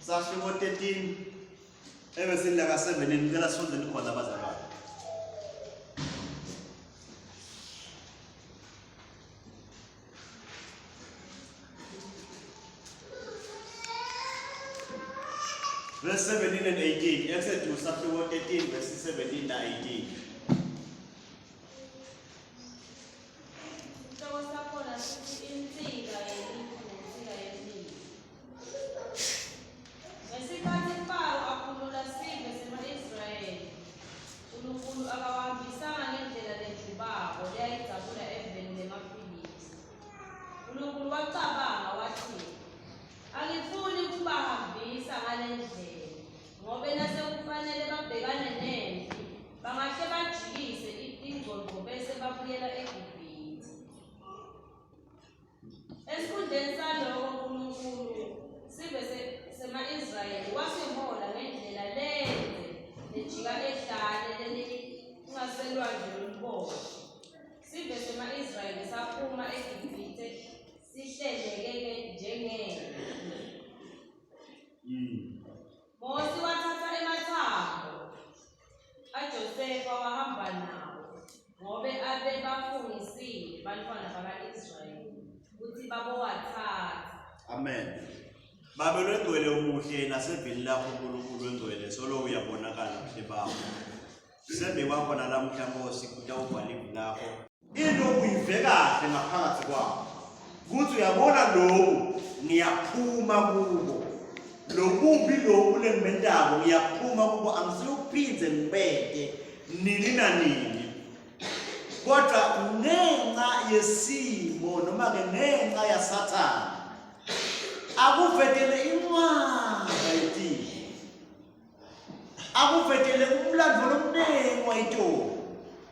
Sasho 13 ebese la ka 7 ngicela sifundeni khona abazalwane. Verse 17 and 18. Exodus chapter 13 verses 17 and 18. Amen. Babelo engcwele umuhle nasevini lakho uNkulunkulu engcwele solo uyabonakala kuhle bakho. Sembe kwakho nalamhla Nkosi kutawubhala ivi lakho. Into uyive kahle ngaphakathi kwakho. Kuthi uyabona lokhu ngiyaphuma kubo. Lokubi lokhu lengimendako ngiyaphuma kubo angisiyophindze ngibeke nini na nini. Kodwa ngenxa yesimo noma ke ngenxa ya Sathane akuvetele inqwaba yethu akuvetele umlando lomnengi wayitho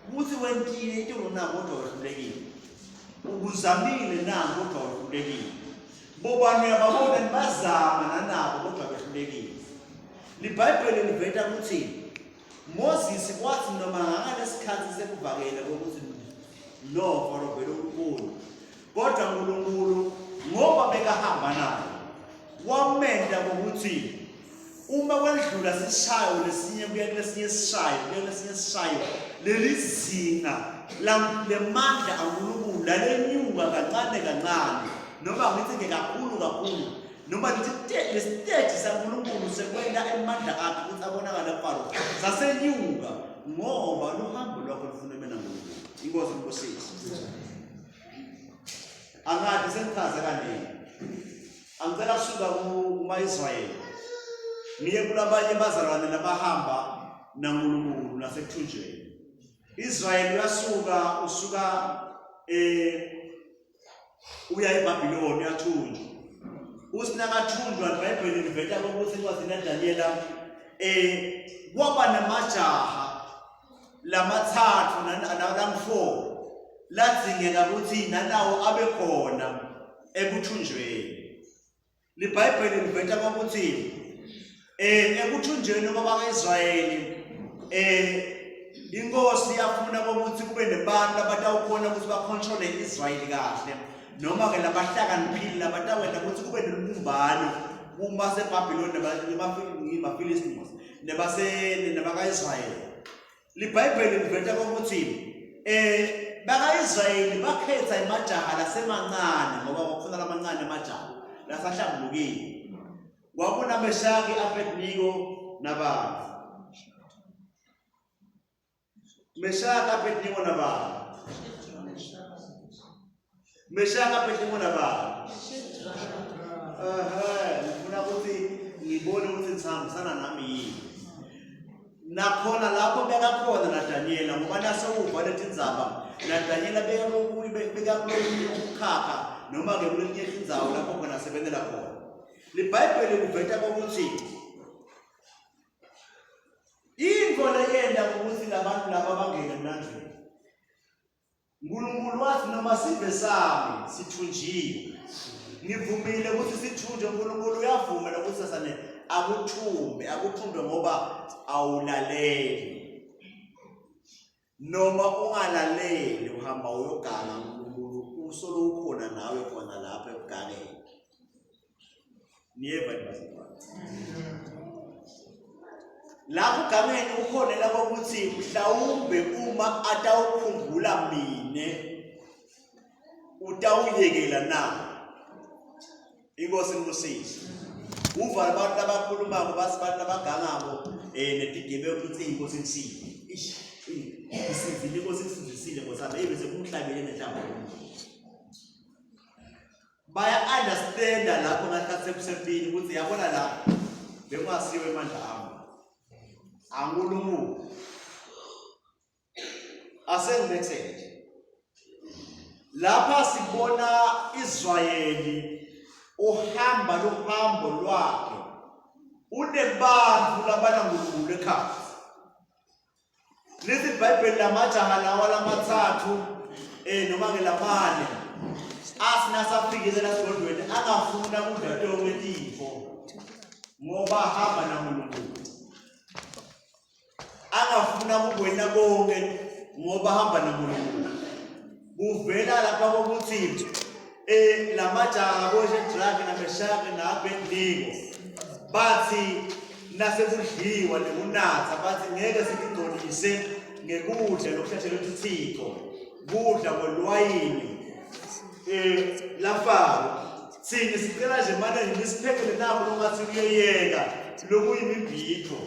ukuthi wentile into na kodwa wehlulekile ukuzamile na kodwa wehlulekile bobani yababona bazama nanabo kodwa wehlulekile liBhayibheli liveta ukuthi Moses kwathi noma ngalesikhathi sekuvakela ukuthi no for vele uNkulunkulu kodwa uNkulunkulu ngoba bekahamba naye wamenda ukuthi uma kwendlula sishayo lesinye kuya kulesinye sishayo lelizinga lemandla kaNkulunkulu lalenyuka kancane kancane noma ngithi ngekakhulu noma lithi lestage saNkulunkulu sekwenda emandla akhe ukuthi abonakala kuFaro sasenyuka ngoba luhambo lwakho lufuna mina uNkulunkulu inkosi angadi sengichaza kanini angicela kusuka kuma-Israyeli ngiye kulabanye bazalwane labahamba naNkulunkulu nasekuthunjweni. Israyeli usuka uya eBhabhiloni uyathunjwa. Usinakathunjwa iBhayibheli liveta ukuthi encwadini kaDanyela kwaba namajaha lamathathu nalangu-4 ladzingeka ukuthi nanawo abe khona ekuthunjweni. LiBhayibheli liveta ukuthi ekuthunjweni kwabaka-Israyeli inkosi yafuna ukuthi kube nebantu abatawukhona ukuthi bacontrol Israyeli kahle noma ke labahlakaniphile labatawenda ukuthi kube nelumbano uma seBhabhiloni nabafilistinos nabaka-Israyeli. LiBhayibheli liveta ukuthi baka-Israyeli bakhetha imajaha lasemancane ngoba kwakufuna lamancane amajaha lasahlambulukile. Kwakuna Meshaki, Abednego nabani? Meshaki, Abednego nabani? Meshaki, Abednego nabani? Ngifuna ukuthi ngibone ukuthi ngisahambisana nami yini. Nakhona lapho bekakhona naDanyela ngoba nasewuva lethi indzaba naDanyela bekakulokhu ukukhakha noma ke kulenye indzawo lapho khona sebenzela khona. LiBhayibheli liveta ukuthi into leyenda ukuthi labantu laba bangene emlandweni. uNkulunkulu wathi noma sive sami sithunjiwe. Ngivumile ukuthi sithunjwe uNkulunkulu uyavuma ukuthi sasane akuthumbe ngoba awulaleli. Noma ungalaleli uhamba uyoganga uNkulunkulu usolo ukhona nawe khona lapha ekugangeni. niyeva bazalwane. Lapho gameni ukhonela kokuthi mhlawumbe uma atawukhumbula mine utawuyekela na. Inkosi ngusisi. Uva abantu abakhuluma ngoba abantu abagangako netigebe ukuthi inkosi ngisize. Isizile inkosi isizisile ngosaba ebese kumhlabele nenhlamba. Baya understand lapho ngathi kusempini ukuthi yabona la bengasiwe emandla ami. Angulumu. Asengibethele. Lapha sibona Israyeli uhamba lohambo lwakhe. Unebantu labana ngulunkulu ekhaya. Lithi iBhayibheli lamajaha lawa lamathathu noma ngelamane asina safikile lasidodweni angafuna kudadonke letifo ngoba hamba naNkulunkulu. Angafuna ukugwena konke ngoba hamba naNkulunkulu. Kuvela lapha kokuthi lamajaha boShadraka naMeshaki naAbednego bathi nasekudliwa nekunatha bathi ngeke sikugcolise ngekudla lokuhlathela uThixo kudla kolwayini lafalo sine sicela nje manje nisiphekele nabo longathi kuyeyeka lokuyimibhidlo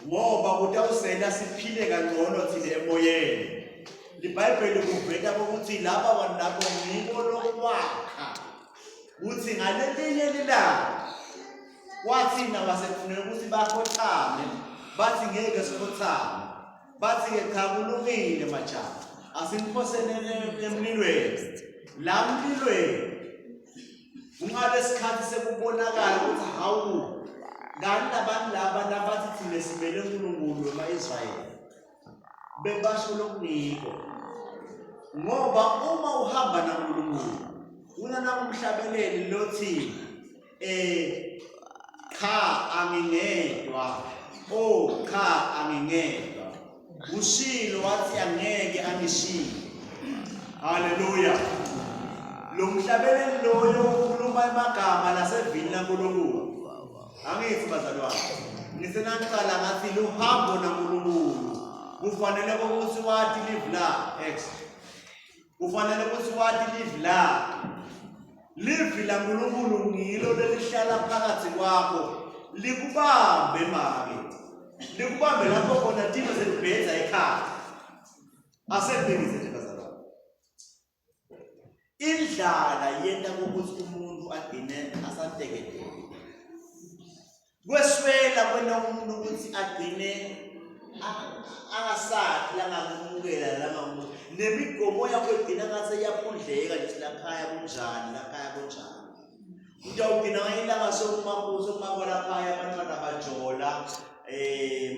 ngoba kutawusela siphile kangcono thina emoyeni. IBhayibheli kuvela ukuthi laba bantu nabo ngibo lokwakha uthi ngalelinye lilanga wathi nabasefunela ukuthi bakhothame bathi ngeke sikhothame bathi ke cha kulungile majaha asimphosene emlilweni la mlilweni ungabe sikhathi sekubonakala ukuthi hawu ngani abantu laba nabathi thina sibele uNkulunkulu wema-Israyeli bebasho lokuniko ngoba uma uhamba naNkulunkulu unana umhlabeleli lothi cha angingedwa cha angingedwa ushilo wathi angeke angishiye. Haleluya. Lo mhlabeleli loyo ukhuluma amagama lasevini laNkulunkulu. Angithi bazalwane ngisenaqala ngathi luhambo naNkulunkulu kufanele ukuthi wathi live la x kufanele ukuthi wathi live la live la Nkulunkulu ngilo lelihlala phakathi kwakho likubambe make likubambe lapho khona thina selibhedza ekhaya asebhekise nje bazalwane. Indlala yenta ukuthi umuntu agcine asanteketeke kweswela kwena umuntu ukuthi agcine angasathi langamukela langamuntu nemigomo yakho igcina ngase yaphundleka nje lakhaya kunjani lakhaya kunjani utawugcina ngayilanga sokumabuso kumabona khaya abantwana bajola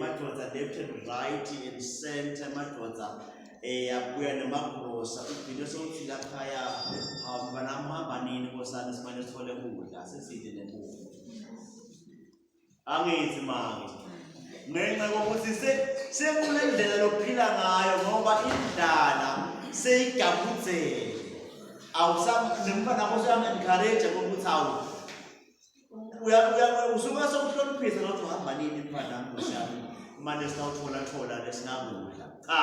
madoda left and right and center madoda abuya nemagrosa ugcine sokuthi lakhaya hamba nini nkosana simane sithole kudla seside nembuzi. Angithi manje ngenxa kokuthi sekulendlela lokuphila ngayo ngoba indlala seyigabudzele awusamnemfana wakho uyam-encourage ngokuthi awu usuke sokuhloniphisa nokuthi uhamba nini mfana ngosami manje sitawuthola lesingakudla cha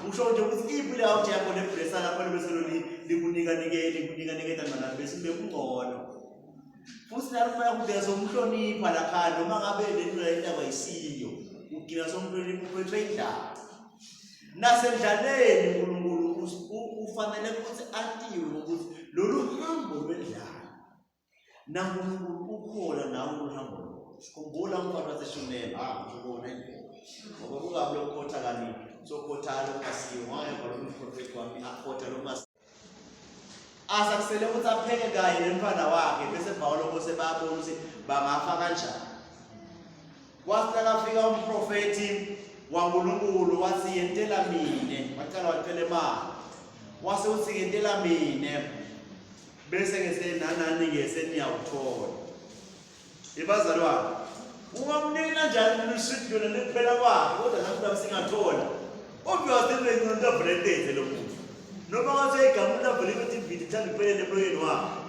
usho nje ukuthi ipile awuthi yakho nebhlesa lapho beseloni likunika ntambana bese bekungcono futhi naluma yakudeza umhlonipha lakhaya noma ngabe lento yindaba yisiyo ugcina somhlonipha uphethwe indaba nasendlaleni uNkulunkulu ufanele ukuthi atiwe ukuthi lolu hambo lwendlala naNkulunkulu ukhona nawo uhambo lo sikhumbula umfana waseshunela ngibona indlela ngoba kungabe lokhotha kanini sokhothana ungasiyo ngayo kwalo prophet wami akhotha lo asakusele ukuthi apheke kanye nemfana wakhe bese Pawulo bose babona ukuthi bangafa kanjani. Wasala fika umprofeti waNkulunkulu wathi yentela mine waqala wacela imali wase uthi yentela mine bese ke senanani ke seniyawuthola. Ibazalwane ungamnika kanjani lushithi lona liphela kwakhe kodwa nakuba singathola obviously lento branded lo muntu noma ngathi igama ulavele ukuthi ibhidi thanda iphelele emoyeni wakho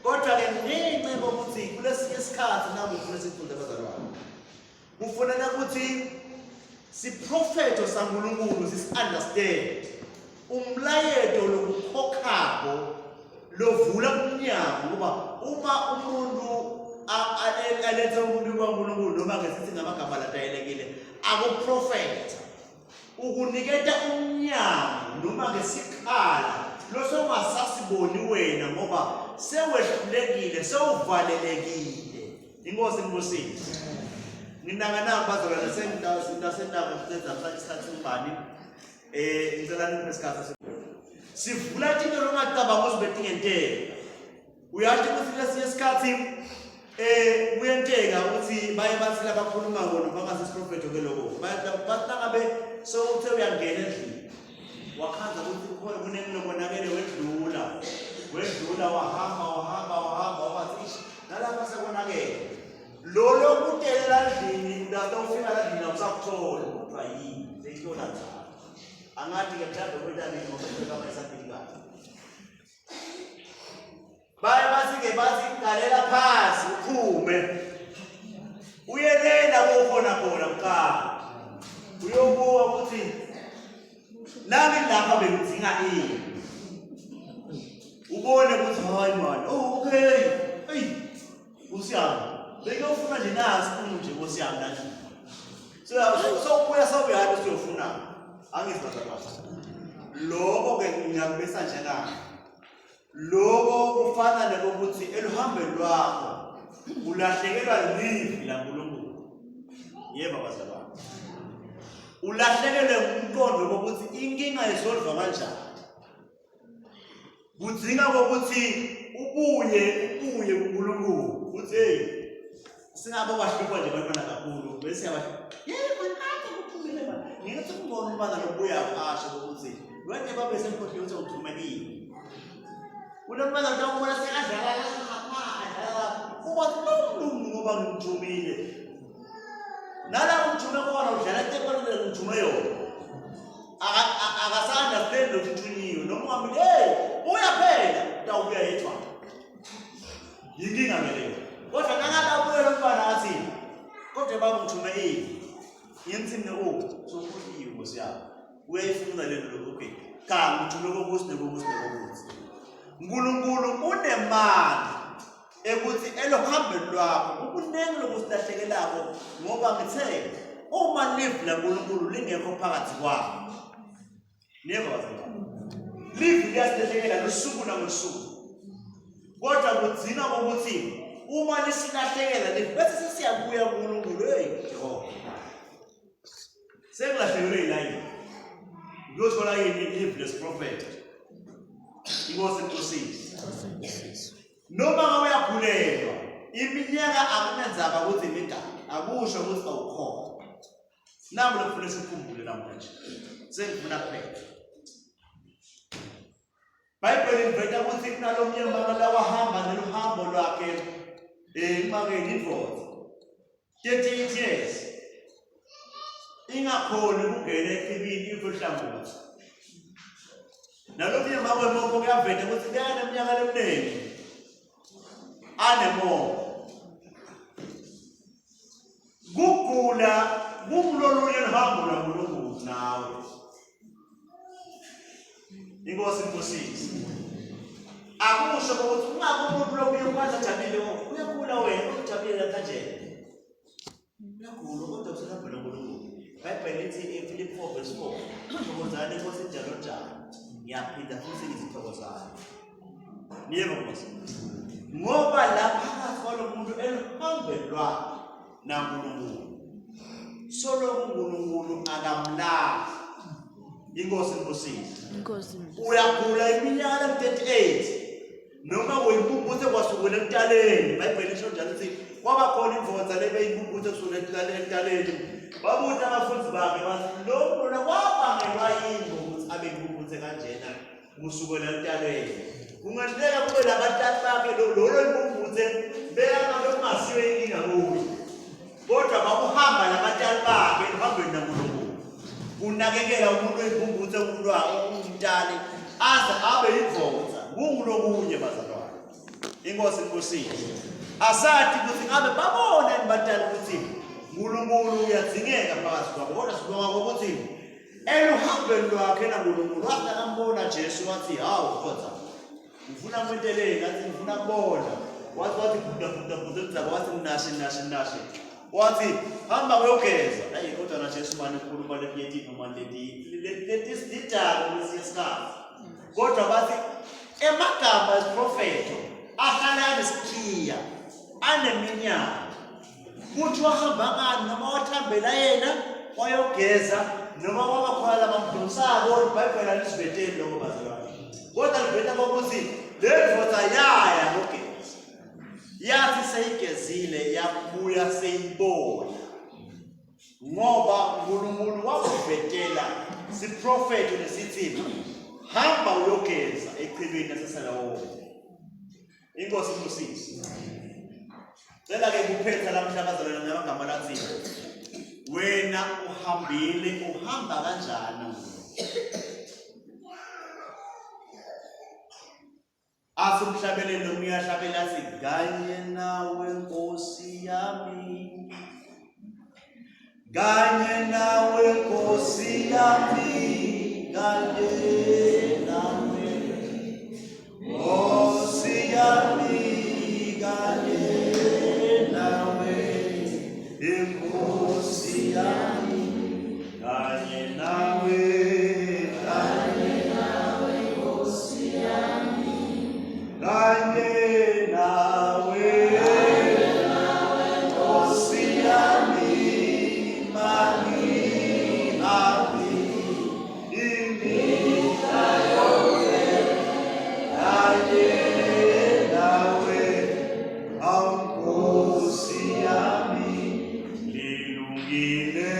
Kodwa ke ngenxa yokuthi kulesi isikhathi nami ngifuna sifunde abazalwane. Kufanele ukuthi siprofetho saNkulunkulu understand umlayeto lokukhokhako lovula umnyango kuba uma umuntu alethe umuntu kaNkulunkulu noma ngesithi ngamagama latayelekile akuprofetha ukuniketa umnyango noma ngesikhala losongasasiboni wena ngoba sewehlulekile sewuvalelekile. Inkosi ngibusise. Nginangana bazalwane sendawo kusenza isikhathi simbani ngicela nisikhathi sivula into longataba ngozibethe ngentela. Uyathi ukuthi lesi isikhathi kuyenteka ukuthi baye bathi labakhuluma ngona bangasisiprofeto ke lokho batangabe sewuthe uyangena endlini wakhanza ukuthi khona kunenilobonakele wedlula wahamba wathi nalapha sekonakele lolo kutelela endlini ndawufika la ndini awusakuthola kodwa yini seyihlola njalo angathi ke mhlawumbe kwentani ngokubeka amayisapilikazi baye bathi galela phasi uphume uyelela kokhona kuqala uyobuka ukuthi nami lapha bengidinga ini ubone ukuthi hayi man okay hey usiyami bekufuna nje nasi nje usiyami nje so ubuya sawuyana siyofuna angizibazabasa lokho ke ngiyakubesa njengani lokho kufana nokuthi eluhambeni lwakho ulahlekelwa livi laNkulunkulu. Yebo bazalwane, ulahlekelwe umqondo wokuthi inkinga isolva kanjani. Kudinga ukuthi ubuye kuNkulunkulu uthi hey sinabo bahlupha nje abantwana kakhulu bese yebo nakho kuphumile manje ngithi kubona ubana lobuya phasha ukuthi wena babe semkhohlweni uthi uthumelile unomntwana utawubona sekadlala kuba nomlungu ngoba ngimthumile nala umthume khona udlala tekolele ngithume yona akasandastand lokuthunyiwe noma ungambile hey buya phela utawubuya yedwa yinkinga ngaleyo kodwa nakala ubuye lomntwana athi kodwa baba ngithume ngiyemthini sokuyiwe Nkosi yami uyayifuna lento lokho kami ngithume kokuthi Nkulunkulu unemali ekuthi elohambeni lwakho ukunenge lokusilahlekelako ngoba ngithe uma live laNkulunkulu lingekho phakathi kwakho never live liyasilahlekela losuku nangosuku kodwa kudzinga ukuthi uma lisilahlekela bese sisiyabuya kuNkulunkulu hey Jehova sengilahlekelwe ilayi ngiyothola yini live less prophet. Inkosi ngosisi noma ngabe uyagulelwa iminyaka akunenzaba ukuthi imidala akusho ukuthi awukhona nami lokufuna sikhumbule namhlanje sengifuna kuphela Bible iveta ukuthi kunalomnyama la wahamba neluhambo lwakhe emakeni indvodza 38 years ingakhona ukungena ekhibini ivohlangothi nalomnye mama wemoko kuyaveta ukuthi kuyana iminyaka lemnengi anemoko kugula kumlolunye luhambo lwaNkulunkulu nawe. Inkosi ngosisi akusho ukuthi ungabe umuntu lokuye ukwazi ajabule uyagula wena ujabule kanjena uyagula kodwa usahamba noNkulunkulu. Bible lithi ePhilippi 4:4 thokozani Nkosi njalo njalo ngiyaphinda futhi ngizithokozana. Yebo Nkosi ngoba lapha phakathi komuntu elihambeni lwakhe naNkulunkulu solo uNkulunkulu akamlazi. Inkosi ngosisi uyagula iminyaka 38 noma weyibumbuthe kwasukela ekutaleni. Bible lisho njalo ukuthi kwaba khona imvonza lebeyibumbuthe kusukela ekutaleni babuthi abafundi bakhe bathi lo muntu kwabangelwa yini ukuthi abe yibumbuthe kanjena kusukela ekutaleni. Kungahleka kube labathathu bakhe lolo ibumbuthe beyangabe kungasiwe inkinga kuye kodwa bakuhamba labathathu bakhe ehambeni naNkulunkulu unakekela umuntu oyibumbuthe umntwana umntali aze abe yimvonza kungulokunye bazalwane. Inkosi inkosini. Asathi ukuthi ngabe babona badala ukuthi uNkulunkulu uyadzingeka phakathi kwabo. Kodwa sibonga ngokuthi eluhambeni lwakhe naNkulunkulu wathi akambona Jesu wathi hawu kodwa ngifuna umentelele ngathi ngifuna kubona. Wathi buda wathi wathi hamba uyogeza. Hayi kodwa na Jesu manje ukhuluma lephiyeti noma leti sidalo lesiyesikazi. Kodwa bathi emagama esprofeto ahlala nesikhiya aneminyaka. Kuthi wahamba ngani noma wathambela yena wayogeza noma kwabakhona labamdonsako iBhayibheli alisibheteli lokho bazalwane. Kodwa libhetha ngokuthi lendvodza yaya ngogeza. Yathi seyigezile yabuya seyibona. Ngoba uNkulunkulu wakubhetela siprofeto lesithi hamba uyogeza echibini laseSalawoni. Inkosi inkosisi. Cela ke kuphetha lamhla bazalwane ngamagama lathi wena uhambile uhamba kanjani? Asumhlabelele uyahlabela athi kanye nawe Nkosi yami. Kanye nawe Nkosi yami. Kanye nawe Nkosi yami. Kanye nawe Nkosi yami. Kanye nawe. Kanye nawe Nkosi yami, mani api imita yote. Kanye nawe Nkosi yami, lilungile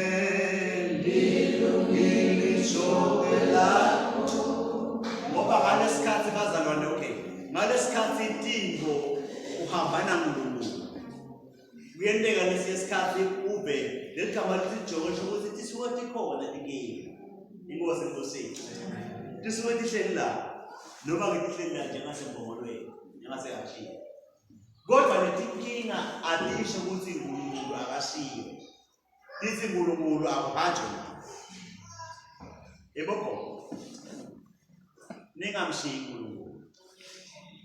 shoke lakho. Ngoba ngalesikhathi bazalwane ngalesikhathi idingo uhambana noNkulunkulu. Kuyenteka lesikhathi ube leligama lithi ukuthi tisuke tikhona inkinga. Inkosi inkosini. Tisuke tihleli la noma ngihleli la njengasembongolweni njengasehashini. Kodwa letinkinga alisho ukuthi uNkulunkulu akashiyo. Lithi uNkulunkulu akuhanjwe nawe. Yebo ningamshiyi uNkulunkulu.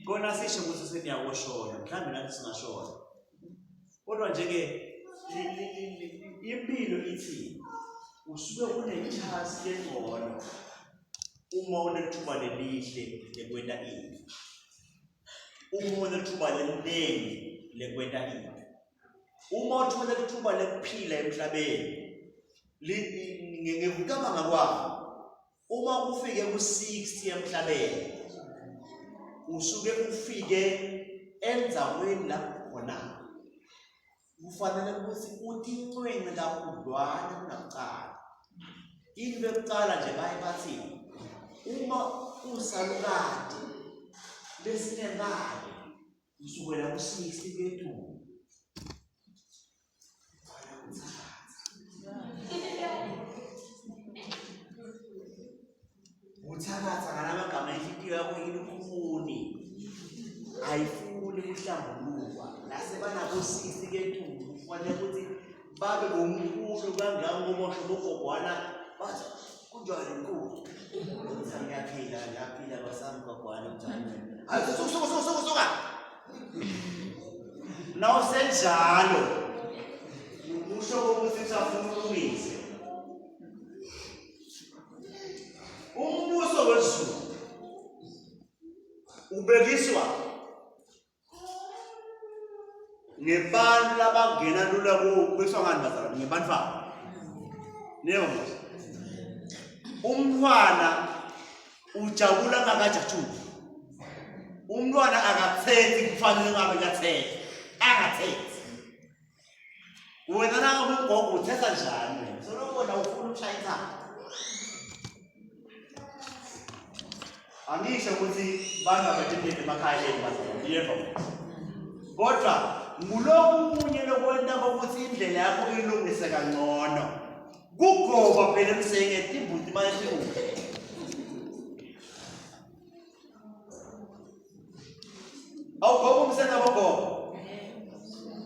Kona sisho ukuthi seniyakoshona, mhlawumbe nathi singashona. Kodwa nje-ke impilo ithi usuke unechance engcono uma unethuba lelihle lekwenta into. Uma unethuba leliningi lekwenta into. Uma uthola ithuba lekuphila emhlabeni, ngekucabanga kwami, uma ufike ku-60 emhlabeni, usuke ufike endzaweni lapho khona kufanele ukuthi utincwenge kakhudlwana kunakuqala. Into yokuqala nje bathi uma usalukade lesinengane usukela ku-60 kethu. Uthakatha ngalamagama inhliziyo yakho ilukhuni. Ayifuni ukuhlambulukwa. Nasebanabo-60 kethu kufanele ukuthi babe ngomkhulu kangangoboshwe bogogwana bathi kunjani nkulu. Ngiyaphila basami gogwana mthando. Suka. Nawusenjalo usho ukuthi usafuna ulungise. Umbuso wezulu ubekiswa ngebantu labangena lula kubekiswa ngani bazalwane? Ngebantu babo. Niyebo umntwana ujabula ngakajatshula. Umntwana akathethi kufanele ngabe kathethi. Angathethi. Wena nangabe ugogo uthetha njani wena? Solobona ufuna ukushaya ithanga. Angisho ukuthi bantu abathembele emakhaya bazalwane. Yebo. Kodwa ngulokunye lokwenta ukuthi indlela yakho ilungise kangcono. Kugoba phela emsengeti imbuti bayihluka. awugogo umsenza bogogo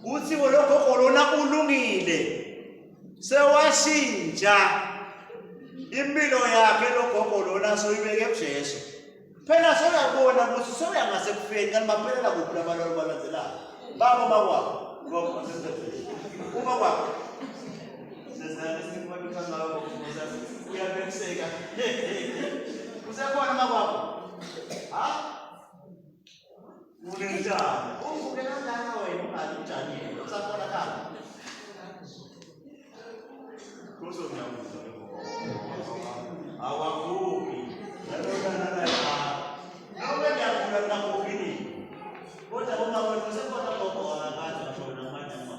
uthi lo gogo lona ulungile sewashintsha impilo yakhe lo gogo lona soyibeke ebujesu phela soyabona ukuthi soyangase kufeni kanti baphelela kuphi labalalo balandzelayo baba bakwakho gogo uma kwakho uyabekiseka usekhona makwakho ha unenjani uvuke kanjani wena ungazi ujanile usakhona khona kuzonyabuza awavuki nawe ngiyakula nakuvini kodwa uma wena usekhona gogo wakazi washona ngamanye ama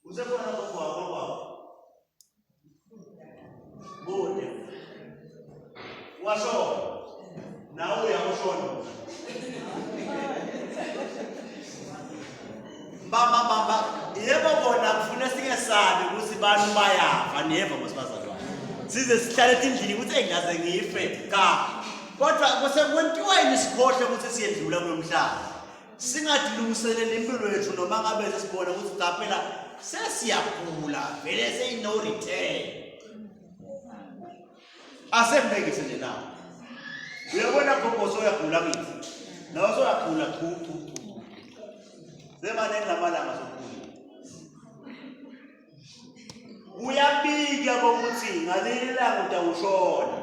usekhona gogo wakwakho bude washona nawe uyakushona bamba yebo bona kufuna sike sabe ukuthi bantu bayafa niyeva masibazalwane size sihlale endlini ukuthi engaze ngife ka kodwa kusekwentiwa yini sikhohle ukuthi siyedlula kulomhlaba singadilungiselele impilo yethu noma ngabe sibona ukuthi cha phela sesiyagula vele seyino return asembekise nje nawe uyabona gogo soyagula kithi nawe soyagula chu zemaneni lamalanga sokuphila uyabika ukuthi ngaleli langa utawushona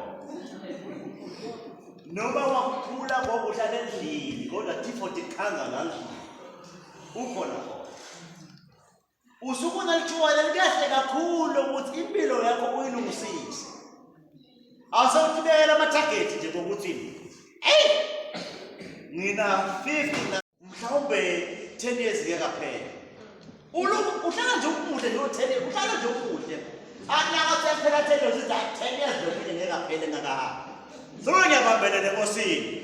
noma wakuphula ngoba uhlala endlini kodwa tifoti khanga ngandlini ukhona khona usukuna lithuba lelikahle kakhulu ukuthi impilo yakho uyilungisise awusawutibekela ama-target nje ngokuthi ngina 50 mhlawumbe 10 years ngeke kaphela uhlala nje umuhle lo 10 years uhlala nje umuhle anaka phela 10 years uthi 10 years lo ngeke kaphela ngaka so ngiyabambelele enkosini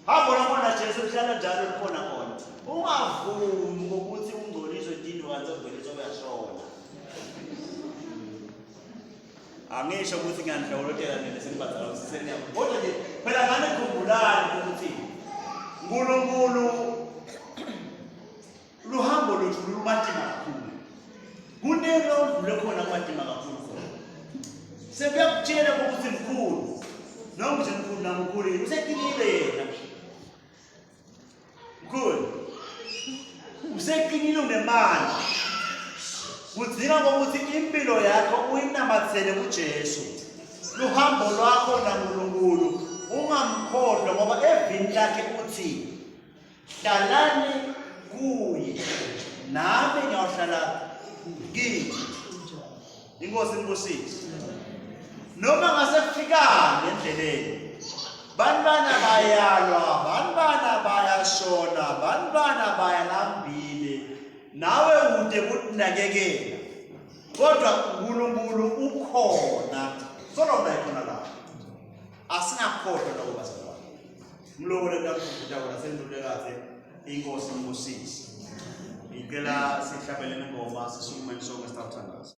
hamba nabona Jesu uhlala njalo likhona khona ungavumi ukuthi ungcoliswe dini kanti uvele soyashona angisho ukuthi ngiyanhlawulotela nene senibazala usiseni yabo kodwa nje phela ngane khumbulani ukuthi uNkulunkulu luhambo lwethu lumatima kakhulu kunento odlule khona kumatima kakhulu khona sekuyakutshela ukuthi mkhulu noma nje mkhulu namkhulu useqinile yena mkhulu useqinile unemandla kudinga ukuthi impilo yakho uyinamathele kuJesu luhambo lwakho naNkulunkulu ungamkhohlwa ngoba evini lakhe uthi hlalani kuye nami ngiyawuhlala kini inkosi inkosisi noma ngase kufikana endleleni bantwana bayalwa bantwana bayashona bantwana bayalambile nawe ude kutinakekela kodwa uNkulunkulu ukhona solona ikhona la asingakhohlwa lokho bazalwane mlokole ndakukhuthaza nasendulekaze inkosi inkosisi ngicela sihlabelele ingoma sisukume isongo esithathandaza